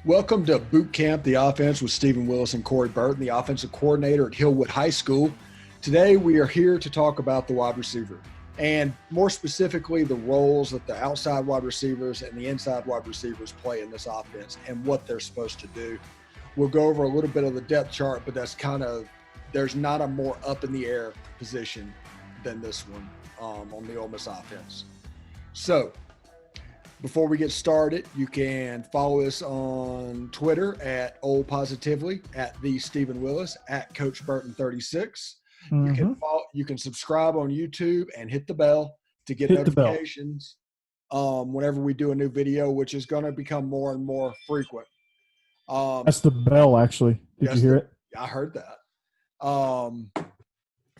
Welcome to Boot Camp, the offense with Stephen Willis and Corey Burton, the offensive coordinator at Hillwood High School. Today, we are here to talk about the wide receiver, and more specifically, the roles that the outside wide receivers and the inside wide receivers play in this offense and what they're supposed to do. We'll go over a little bit of the depth chart, but there's not a more up in the air position than this one on the Ole Miss offense. So, before we get started, you can follow us on Twitter at Ole Positively, at the Stephen Willis, at Coach Burton 36. You can subscribe on YouTube and hit the bell to get notifications whenever we do a new video, which is going to become more and more frequent. That's the bell, actually. Did you hear it? I heard that.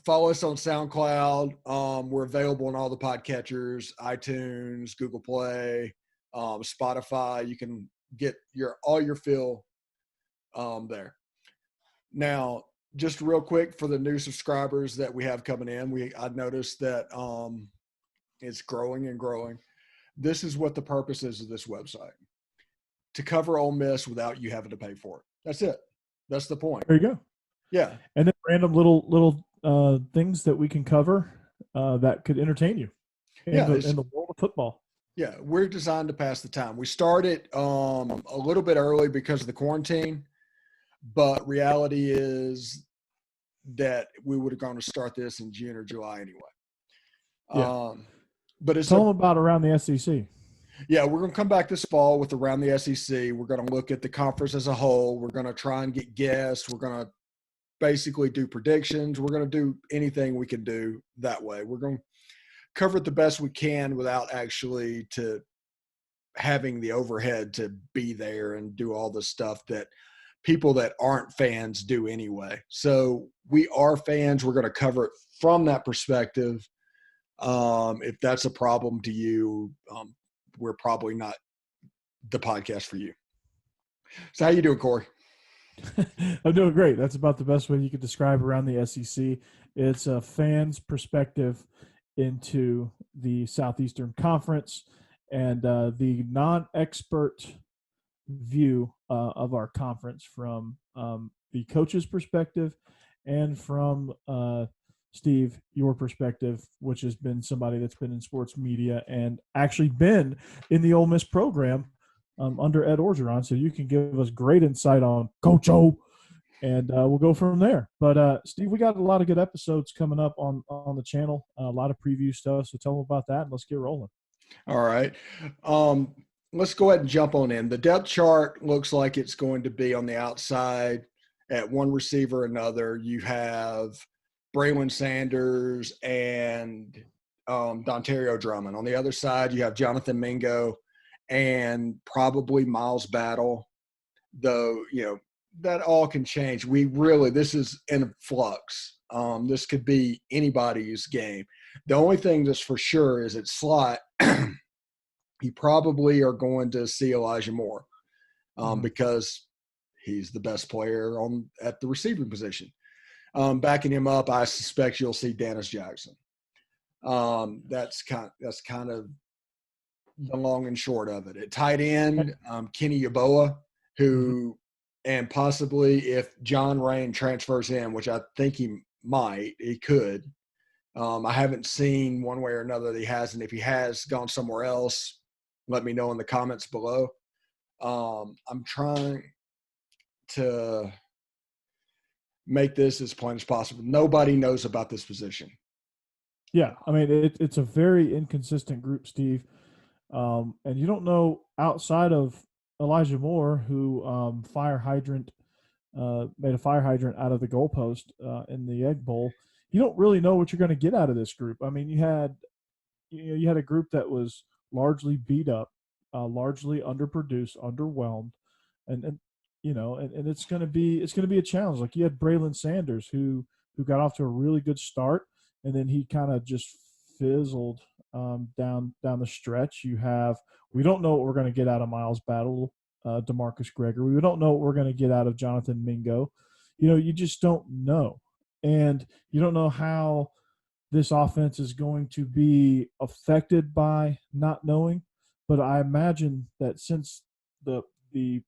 Follow us on SoundCloud. We're available on all the podcatchers, iTunes, Google Play, Spotify. You can get all your fill there. Now, just real quick for the new subscribers that we have coming in, I noticed that it's growing and growing. This is what the purpose is of this website: to cover Ole Miss without you having to pay for it. That's it. That's the point. There you go. Yeah. And then random little things that we can cover that could entertain you in the world of football. Yeah, we're designed to pass the time. We started a little bit early because of the quarantine, but reality is that we would have gone to start this in June or July anyway. Yeah. But it's all about around the SEC. Yeah, we're going to come back this fall with around the SEC. We're going to look at the conference as a whole. We're going to try and get guests. We're going to basically do predictions. We're going to do anything we can do that way. We're going to cover it the best we can without actually having the overhead to be there and do all the stuff that people that aren't fans do anyway. So we are fans. We're going to cover it from that perspective. If that's a problem to you, we're probably not the podcast for you. So how you doing, Corey? I'm doing great. That's about the best way you could describe around the SEC. It's a fan's perspective into the Southeastern Conference and the non-expert view of our conference from the coach's perspective and from Steve, your perspective, which has been somebody that's been in sports media and actually been in the Ole Miss program under Ed Orgeron, so you can give us great insight on Coach O, and we'll go from there. But, Steve, we got a lot of good episodes coming up on the channel, a lot of preview stuff, so tell them about that, and let's get rolling. All right. Let's go ahead and jump on in. The depth chart looks like it's going to be on the outside at one receiver, another. You have Braylon Sanders and Dontario Drummond. On the other side, you have Jonathan Mingo and probably Miles Battle, though, that all can change. This is in flux. This could be anybody's game. The only thing that's for sure is at slot, you probably are going to see Elijah Moore because he's the best player at the receiving position. Backing him up, I suspect you'll see Dennis Jackson. That's kind of the long and short of it. At tight end, Kenny Yeboah, who and possibly if John Rain transfers in, which I think he could. I haven't seen one way or another that he hasn't. If he has gone somewhere else, let me know in the comments below. I'm trying to make this as plain as possible. Nobody knows about this position. Yeah, I mean, it's a very inconsistent group, Steve. And you don't know outside of Elijah Moore, who made a fire hydrant out of the goalpost in the Egg Bowl. You don't really know what you're going to get out of this group. I mean, you had a group that was largely beat up, largely underproduced, underwhelmed, and it's going to be a challenge. Like you had Braylon Sanders, who got off to a really good start, and then he kind of just fizzled down the stretch. We don't know what we're going to get out of Miles Battle, DeMarcus Gregory. We don't know what we're going to get out of Jonathan Mingo. You just don't know. And you don't know how this offense is going to be affected by not knowing. But I imagine that since the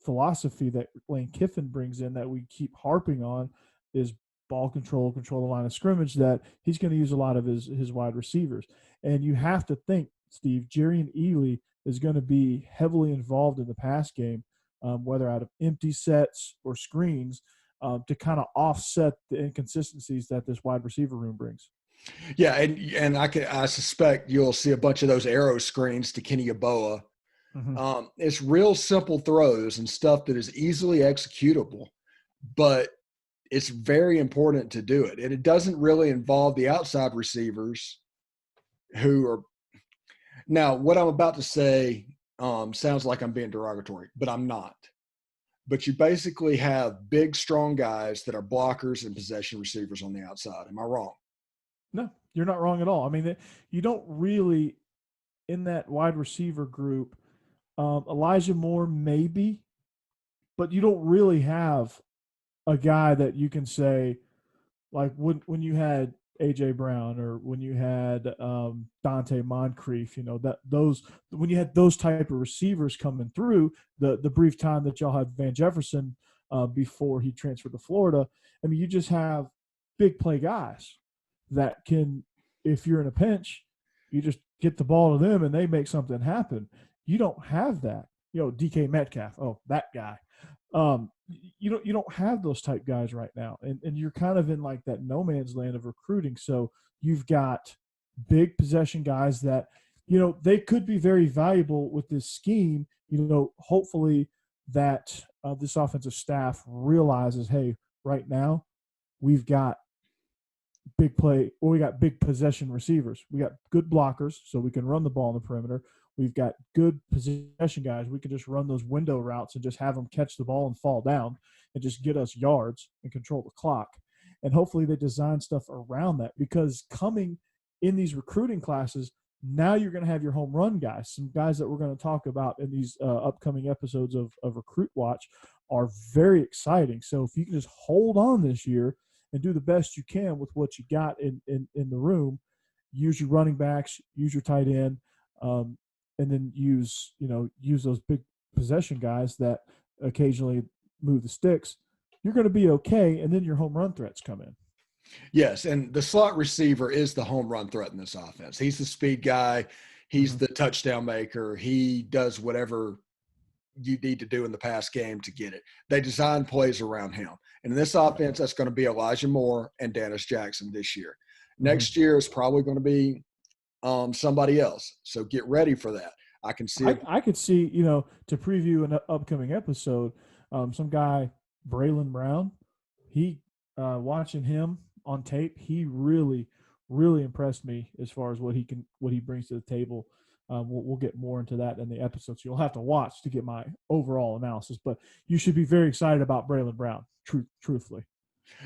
philosophy that Lane Kiffin brings in that we keep harping on is ball control, control the line of scrimmage, that he's going to use a lot of his wide receivers. And you have to think, Steve, Jerrion Ealy is going to be heavily involved in the pass game, whether out of empty sets or screens, to kind of offset the inconsistencies that this wide receiver room brings. Yeah, and I suspect you'll see a bunch of those arrow screens to Kenny Yeboah. Mm-hmm. It's real simple throws and stuff that is easily executable, but it's very important to do it. And it doesn't really involve the outside receivers who are – now, what I'm about to say sounds like I'm being derogatory, but I'm not. But you basically have big, strong guys that are blockers and possession receivers on the outside. Am I wrong? No, you're not wrong at all. I mean, you don't really, in that wide receiver group, Elijah Moore maybe, but you don't really have a guy that you can say, like when you had AJ Brown or when you had Dante Moncrief, that those when you had those type of receivers coming through the brief time that y'all had Van Jefferson before he transferred to Florida. I mean, you just have big play guys that can, if you're in a pinch, you just get the ball to them and they make something happen. You don't have that. DK Metcalf, that guy. You don't have those type guys right now, and you're kind of in like that no man's land of recruiting. So you've got big possession guys that they could be very valuable with this scheme. Hopefully that this offensive staff realizes, hey, right now we've got big play, or we got big possession receivers. We got good blockers, so we can run the ball on the perimeter. We've got good possession guys. We can just run those window routes and just have them catch the ball and fall down and just get us yards and control the clock. And hopefully they design stuff around that, because coming in these recruiting classes, now you're going to have your home run guys. Some guys that we're going to talk about in these upcoming episodes of Recruit Watch are very exciting. So if you can just hold on this year and do the best you can with what you got in the room, use your running backs, use your tight end, and then use those big possession guys that occasionally move the sticks, you're going to be okay. And then your home run threats come in. Yes, and the slot receiver is the home run threat in this offense. He's the speed guy. He's the touchdown maker. He does whatever you need to do in the pass game to get it. They design plays around him. And in this offense, that's going to be Elijah Moore and Dennis Jackson this year. Next year is probably going to be somebody else. So get ready for that. I can see it. I could see, to preview an upcoming episode, some guy, Braylon Brown, watching him on tape, he really, really impressed me as far as what he brings to the table. We'll get more into that in the episode, so you'll have to watch to get my overall analysis. But you should be very excited about Braylon Brown, truthfully.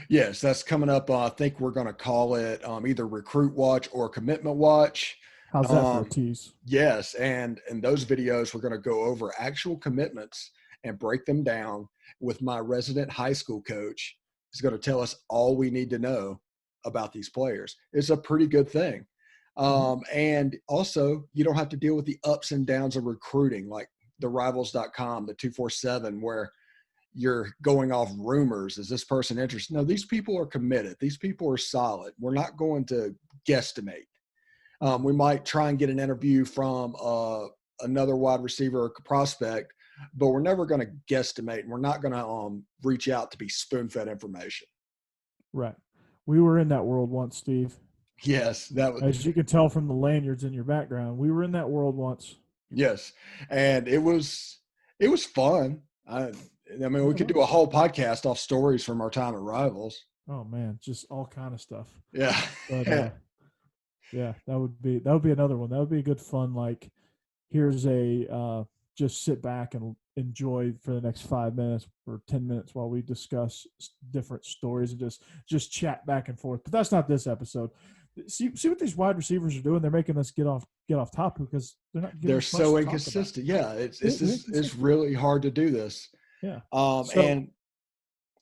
Yes, that's coming up. I think we're going to call it either Recruit Watch or Commitment Watch. How's that for a tease? Yes, and in those videos, we're going to go over actual commitments and break them down with my resident high school coach. He's going to tell us all we need to know about these players. It's a pretty good thing. And also, you don't have to deal with the ups and downs of recruiting, like the Rivals.com, the 247, where you're going off rumors. Is this person interested? No, these people are committed. These people are solid. We're not going to guesstimate. We might try and get an interview from another wide receiver or prospect, but we're never going to guesstimate, and we're not going to reach out to be spoon-fed information. Right. We were in that world once, Steve. Yes, that was. As you can tell from the lanyards in your background, we were in that world once. Yes, and it was fun. I mean, we could do a whole podcast off stories from our time at Rivals. Oh man, just all kind of stuff. Yeah. But, yeah, that would be another one. That would be a good fun. Like, here's a just sit back and enjoy for the next 5 minutes or 10 minutes while we discuss different stories and just chat back and forth. But that's not this episode. See what these wide receivers are doing. They're making us get off topic because they're not. They're so inconsistent. Yeah, it's really hard to do this. Yeah. And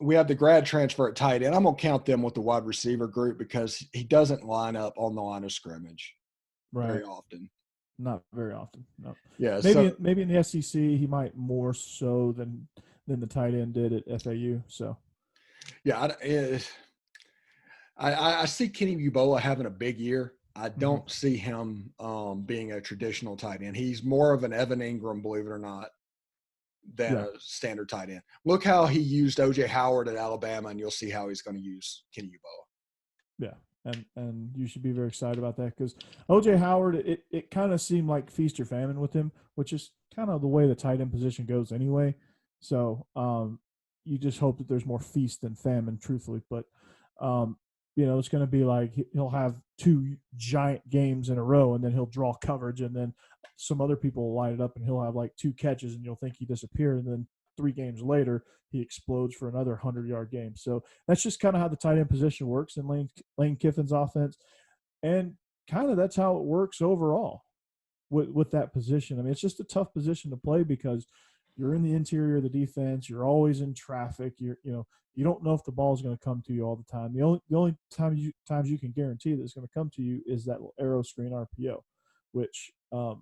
we have the grad transfer at tight end. I'm going to count them with the wide receiver group because he doesn't line up on the line of scrimmage very often. Not very often. No. Yeah. Maybe in the SEC he might more so than the tight end did at FAU. So yeah, I see Kenny Uboa having a big year. I don't see him being a traditional tight end. He's more of an Evan Ingram, believe it or not, than a standard tight end. Look how he used O.J. Howard at Alabama, and you'll see how he's going to use Kenny Uboa. Yeah, and you should be very excited about that because O.J. Howard, it kind of seemed like feast or famine with him, which is kind of the way the tight end position goes anyway. So you just hope that there's more feast than famine, truthfully. But it's going to be like he'll have 2 giant games in a row, and then he'll draw coverage, and then some other people will line it up, and he'll have like 2 catches, and you'll think he disappeared, and then 3 games later he explodes for another 100-yard game. So that's just kind of how the tight end position works in Lane Kiffin's offense, and kind of that's how it works overall with that position. I mean, it's just a tough position to play because you're in the interior of the defense. You're always in traffic. You don't know if the ball is going to come to you all the time. The only times you can guarantee that it's going to come to you is that little arrow screen RPO, which you're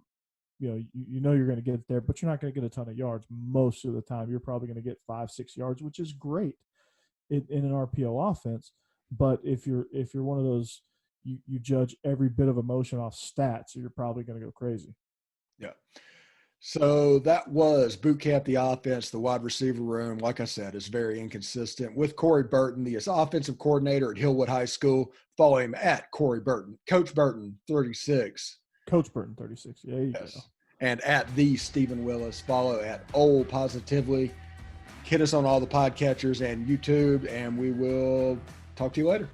going to get it there, but you're not going to get a ton of yards most of the time. You're probably going to get 5-6 yards, which is great in an RPO offense. But if you're one of those, you judge every bit of emotion off stats, you're probably going to go crazy. Yeah. So that was Boot Camp the Offense. The wide receiver room, like I said, is very inconsistent. With Corey Burton, the offensive coordinator at Hillwood High School. Follow him at Corey Burton. Coach Burton, 36. Coach Burton, 36. Yeah, you go. And at the Stephen Willis. Follow at Old Positively. Hit us on all the podcatchers and YouTube, and we will talk to you later.